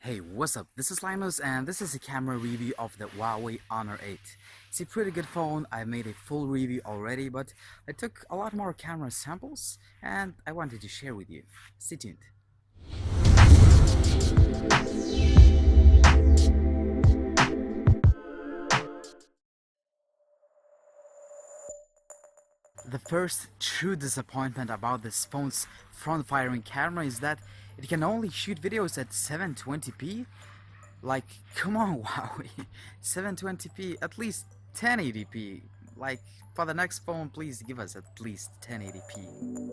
Hey, what's up? This is Linus and this is a camera review of the Huawei Honor 8. It's a pretty good phone. I made a full review already, but I took a lot more camera samples and I wanted to share with you. Stay tuned. The first true disappointment about this phone's front-firing camera is that it can only shoot videos at 720p. Like, come on, Huawei. 720p, at least 1080p. Like, for the next phone, please give us at least 1080p.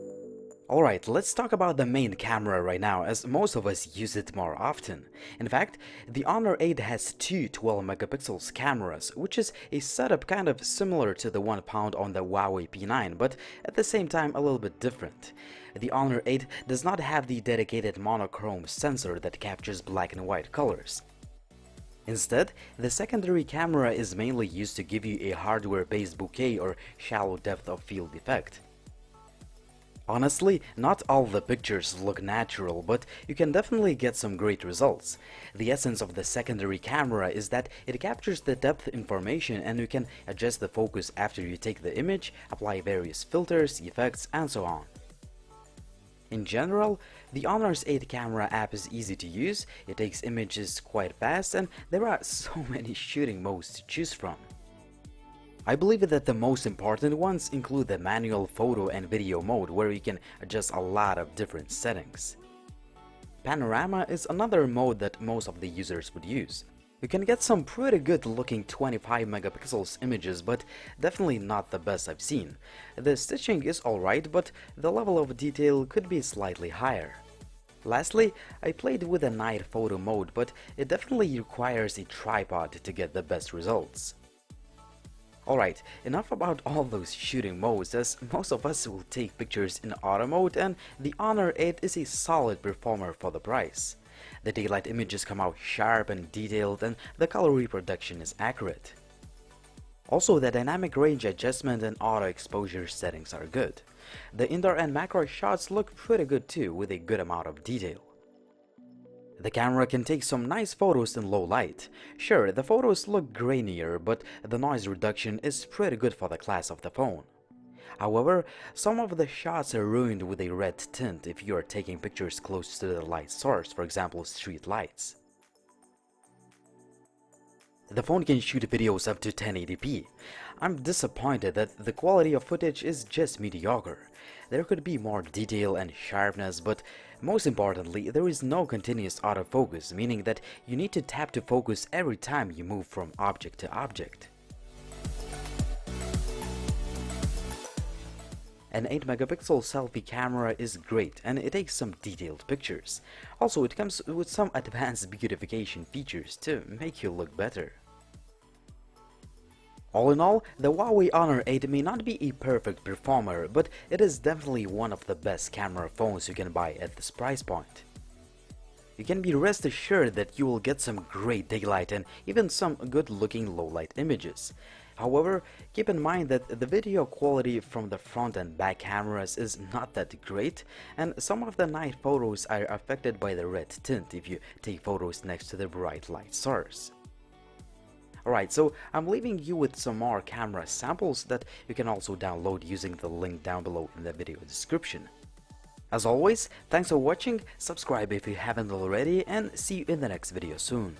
Alright, let's talk about the main camera right now, as most of us use it more often. In fact, the Honor 8 has two 12 megapixels cameras, which is a setup kind of similar to the one found on the Huawei P9, but at the same time a little bit different. The Honor 8 does not have the dedicated monochrome sensor that captures black and white colors. Instead, the secondary camera is mainly used to give you a hardware-based bokeh or shallow depth of field effect. Honestly, not all the pictures look natural, but you can definitely get some great results. The essence of the secondary camera is that it captures the depth information and you can adjust the focus after you take the image, apply various filters, effects, and so on. In general, the Honor's 8 camera app is easy to use, it takes images quite fast, and there are so many shooting modes to choose from. I believe that the most important ones include the manual photo and video mode, where you can adjust a lot of different settings. Panorama is another mode that most of the users would use. You can get some pretty good looking 25 megapixels images, but definitely not the best I've seen. The stitching is alright, but the level of detail could be slightly higher. Lastly, I played with the night photo mode, but it definitely requires a tripod to get the best results. Alright, enough about all those shooting modes, as most of us will take pictures in auto mode, and the Honor 8 is a solid performer for the price. The daylight images come out sharp and detailed, and the color reproduction is accurate. Also, the dynamic range adjustment and auto exposure settings are good. The indoor and macro shots look pretty good too, with a good amount of detail. The camera can take some nice photos in low light. Sure, the photos look grainier, but the noise reduction is pretty good for the class of the phone. However, some of the shots are ruined with a red tint if you are taking pictures close to the light source, for example street lights. The phone can shoot videos up to 1080p. I'm disappointed that the quality of footage is just mediocre. There could be more detail and sharpness, but most importantly, there is no continuous autofocus, meaning that you need to tap to focus every time you move from object to object. An 8 megapixel selfie camera is great and it takes some detailed pictures. Also, it comes with some advanced beautification features to make you look better. All in all, the Huawei Honor 8 may not be a perfect performer, but it is definitely one of the best camera phones you can buy at this price point. You can be rest assured that you will get some great daylight and even some good looking low light images. However, keep in mind that the video quality from the front and back cameras is not that great, and some of the night photos are affected by the red tint if you take photos next to the bright light source. Alright, so I'm leaving you with some more camera samples that you can also download using the link down below in the video description. As always, thanks for watching, subscribe if you haven't already, and see you in the next video soon.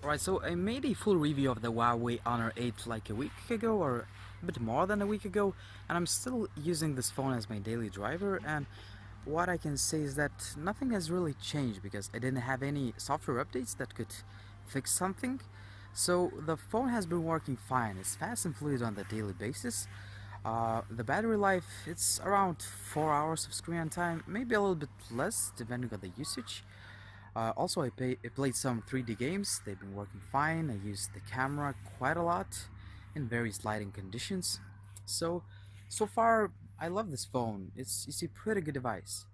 Alright, so I made a full review of the Huawei Honor 8 like a week ago, or a bit more than a week ago, and I'm still using this phone as my daily driver, and what I can say is that nothing has really changed because I didn't have any software updates that could fix something. So the phone has been working fine, it's fast and fluid on the daily basis. The battery life, it's around 4 hours of screen time, maybe a little bit less depending on the usage. Also, I played some 3D games, they've been working fine. I used the camera quite a lot in various lighting conditions. So far, I love this phone. It's a pretty good device.